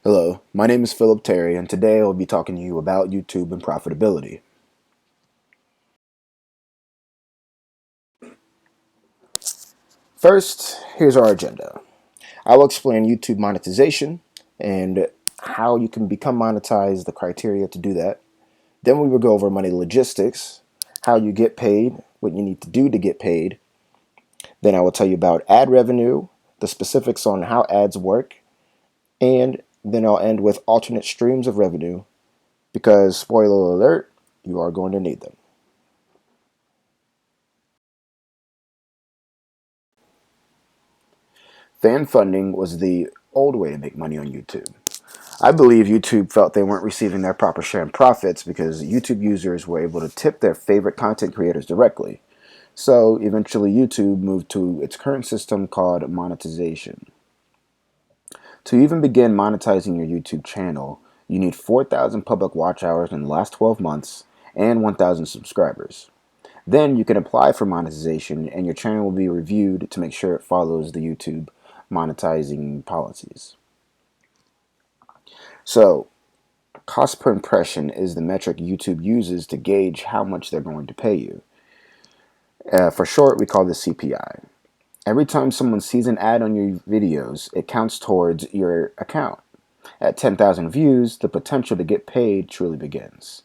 Hello, my name is Philip Terry, and today I'll be talking to you about YouTube and profitability. First, here's our agenda. I will explain YouTube monetization and how you can become monetized, the criteria to do that. Then we will go over money logistics, how you get paid, what you need to do to get paid. Then I will tell you about ad revenue, the specifics on how ads work, and then I'll end with alternate streams of revenue because, spoiler alert, you are going to need them. Fan funding was the old way to make money on YouTube. I believe YouTube felt they weren't receiving their proper share in profits because YouTube users were able to tip their favorite content creators directly. So eventually YouTube moved to its current system called monetization. To even begin monetizing your YouTube channel, you need 4,000 public watch hours in the last 12 months and 1,000 subscribers. Then you can apply for monetization and your channel will be reviewed to make sure it follows the YouTube monetizing policies. So, cost per impression is the metric YouTube uses to gauge how much they're going to pay you. For short, we call this CPI. Every time someone sees an ad on your videos, it counts towards your account. At 10,000 views, the potential to get paid truly begins.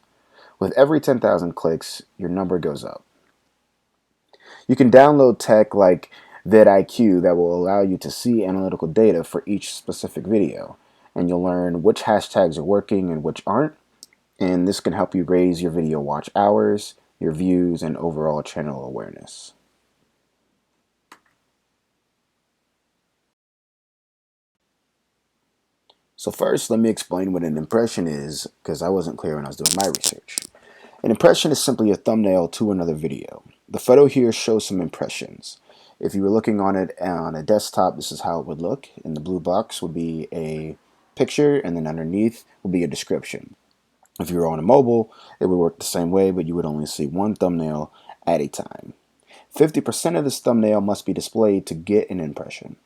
With every 10,000 clicks, your number goes up. You can download tech like vidIQ that will allow you to see analytical data for each specific video, and you'll learn which hashtags are working and which aren't, and this can help you raise your video watch hours, your views, and overall channel awareness. So first, let me explain what an impression is, because I wasn't clear when I was doing my research. An impression is simply a thumbnail to another video. The photo here shows some impressions. If you were looking on it on a desktop, this is how it would look. In the blue box would be a picture, and then underneath would be a description. If you were on a mobile, it would work the same way, but you would only see one thumbnail at a time. 50% of this thumbnail must be displayed to get an impression.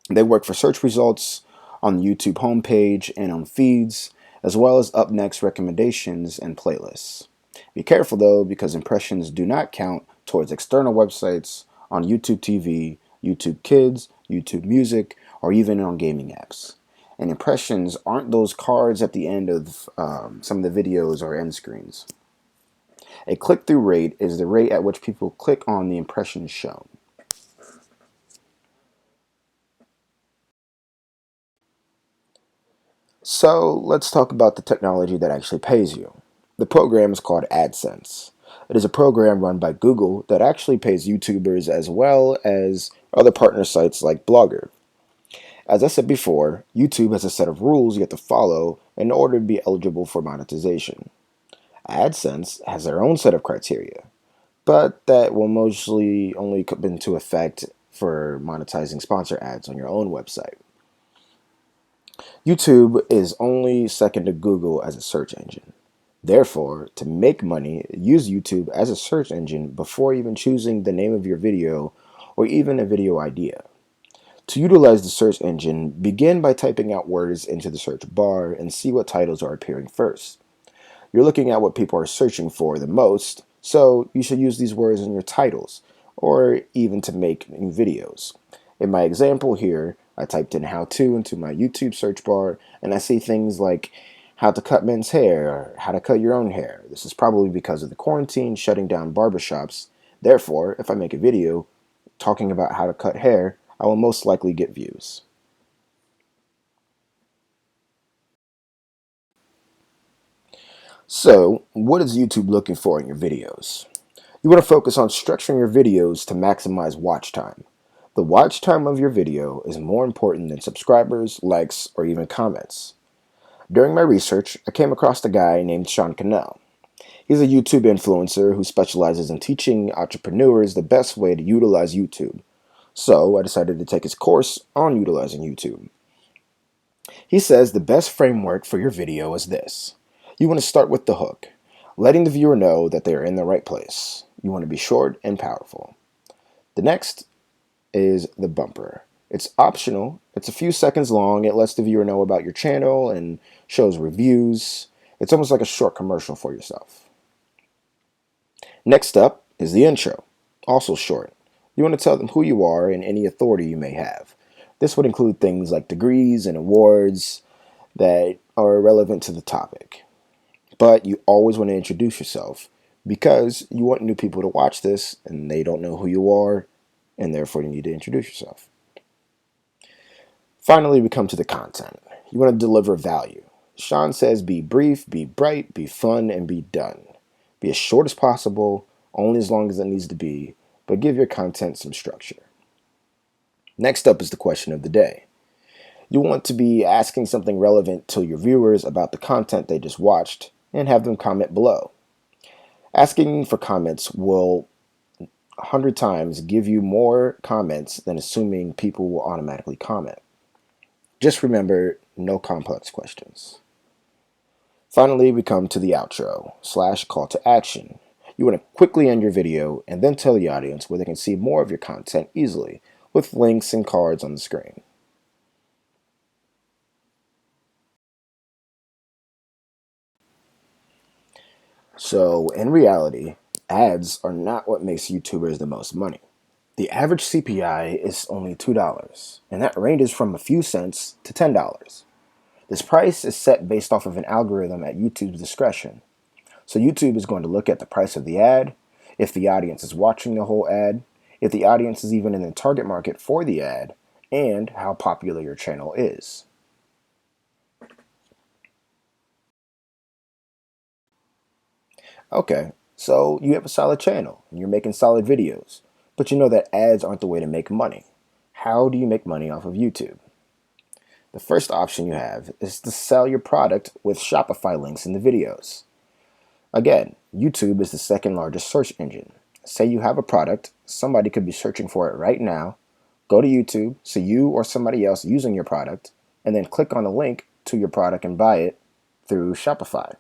They work for search results on the YouTube homepage and on feeds, as well as up next recommendations and playlists. Be careful though, because impressions do not count towards external websites, on YouTube TV, YouTube Kids, YouTube Music, or even on gaming apps. And impressions aren't those cards at the end of some of the videos or end screens. A click-through rate is the rate at which people click on the impressions shown. So let's talk about the technology that actually pays you. The program is called AdSense. It is a program run by Google that actually pays YouTubers as well as other partner sites like Blogger. As I said before, YouTube has a set of rules you have to follow in order to be eligible for monetization. AdSense has their own set of criteria, but that will mostly only come into effect for monetizing sponsor ads on your own website. YouTube is only second to Google as a search engine. Therefore, to make money, use YouTube as a search engine before even choosing the name of your video or even a video idea. To utilize the search engine, begin by typing out words into the search bar and see what titles are appearing first. You're looking at what people are searching for the most, so you should use these words in your titles, or even to make new videos. In my example here, I typed in how to into my YouTube search bar, and I see things like how to cut men's hair, or how to cut your own hair. This is probably because of the quarantine shutting down barbershops. Therefore, if I make a video talking about how to cut hair, I will most likely get views. So, what is YouTube looking for in your videos? You want to focus on structuring your videos to maximize watch time. The watch time of your video is more important than subscribers, likes, or even comments. During my research, I came across a guy named Sean Cannell. He's a YouTube influencer who specializes in teaching entrepreneurs the best way to utilize YouTube. So I decided to take his course on utilizing YouTube. He says the best framework for your video is this. You want to start with the hook, letting the viewer know that they are in the right place. You want to be short and powerful. The next is the bumper. It's optional. It's a few seconds long. It lets the viewer know about your channel and shows reviews. It's almost like a short commercial for yourself. Next up is the intro, also short. You want to tell them who you are and any authority you may have. This would include things like degrees and awards that are relevant to the topic. But you always want to introduce yourself because you want new people to watch this and they don't know who you are, and therefore you need to introduce yourself. Finally, we come to the content. You want to deliver value. Sean says be brief, be bright, be fun, and be done. Be as short as possible, only as long as it needs to be, but give your content some structure. Next up is the question of the day. You want to be asking something relevant to your viewers about the content they just watched and have them comment below. Asking for comments will 100 times give you more comments than assuming people will automatically comment. Just remember, no complex questions. Finally, we come to the outro / call to action. You want to quickly end your video and then tell the audience where they can see more of your content easily with links and cards on the screen. So, in reality, ads are not what makes YouTubers the most money. The average CPI is only $2, and that ranges from a few cents to $10. This price is set based off of an algorithm at YouTube's discretion. So YouTube is going to look at the price of the ad, if the audience is watching the whole ad, if the audience is even in the target market for the ad, and how popular your channel is. Okay, so you have a solid channel and you're making solid videos, but you know that ads aren't the way to make money. How do you make money off of YouTube? The first option you have is to sell your product with Shopify links in the videos. Again, YouTube is the second largest search engine. Say you have a product, somebody could be searching for it right now. Go to YouTube, see you or somebody else using your product, and then click on the link to your product and buy it through Shopify.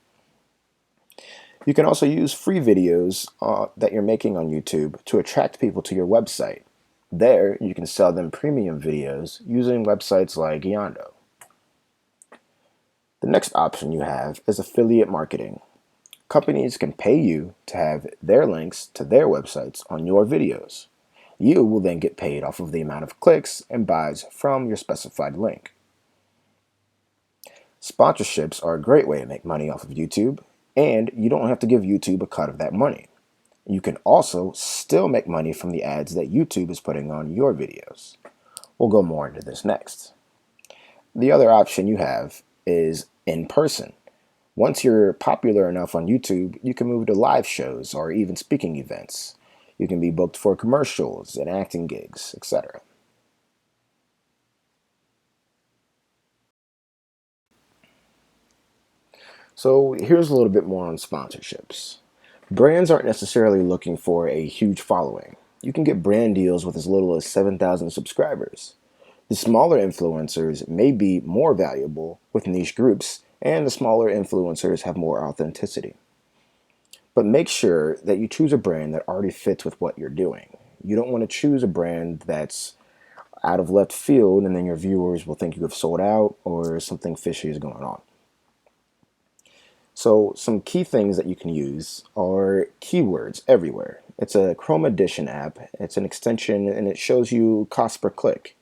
You can also use free videos that you're making on YouTube to attract people to your website. There, you can sell them premium videos using websites like Yondo. The next option you have is affiliate marketing. Companies can pay you to have their links to their websites on your videos. You will then get paid off of the amount of clicks and buys from your specified link. Sponsorships are a great way to make money off of YouTube, and you don't have to give YouTube a cut of that money. You can also still make money from the ads that YouTube is putting on your videos. We'll go more into this next. The other option you have is in person. Once you're popular enough on YouTube, you can move to live shows or even speaking events. You can be booked for commercials and acting gigs, etc. So here's a little bit more on sponsorships. Brands aren't necessarily looking for a huge following. You can get brand deals with as little as 7,000 subscribers. The smaller influencers may be more valuable with niche groups, and the smaller influencers have more authenticity. But make sure that you choose a brand that already fits with what you're doing. You don't want to choose a brand that's out of left field and then your viewers will think you have sold out or something fishy is going on. So some key things that you can use are keywords everywhere. It's a Chrome Edition app. It's an extension and it shows you cost per click.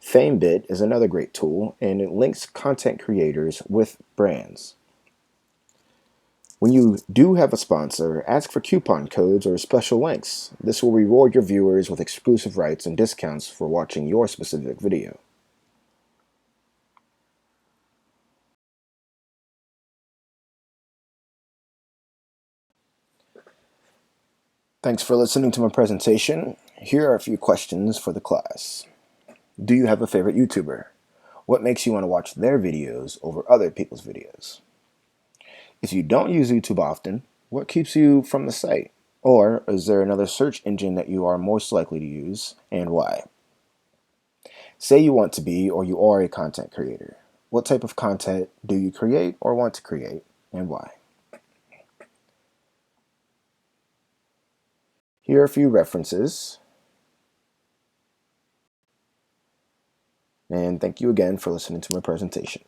FameBit is another great tool and it links content creators with brands. When you do have a sponsor, ask for coupon codes or special links. This will reward your viewers with exclusive rights and discounts for watching your specific video. Thanks for listening to my presentation. Here are a few questions for the class. Do you have a favorite YouTuber? What makes you want to watch their videos over other people's videos? If you don't use YouTube often, what keeps you from the site? Or is there another search engine that you are most likely to use, and why? Say you want to be or you are a content creator. What type of content do you create or want to create, and why? Here are a few references. And thank you again for listening to my presentation.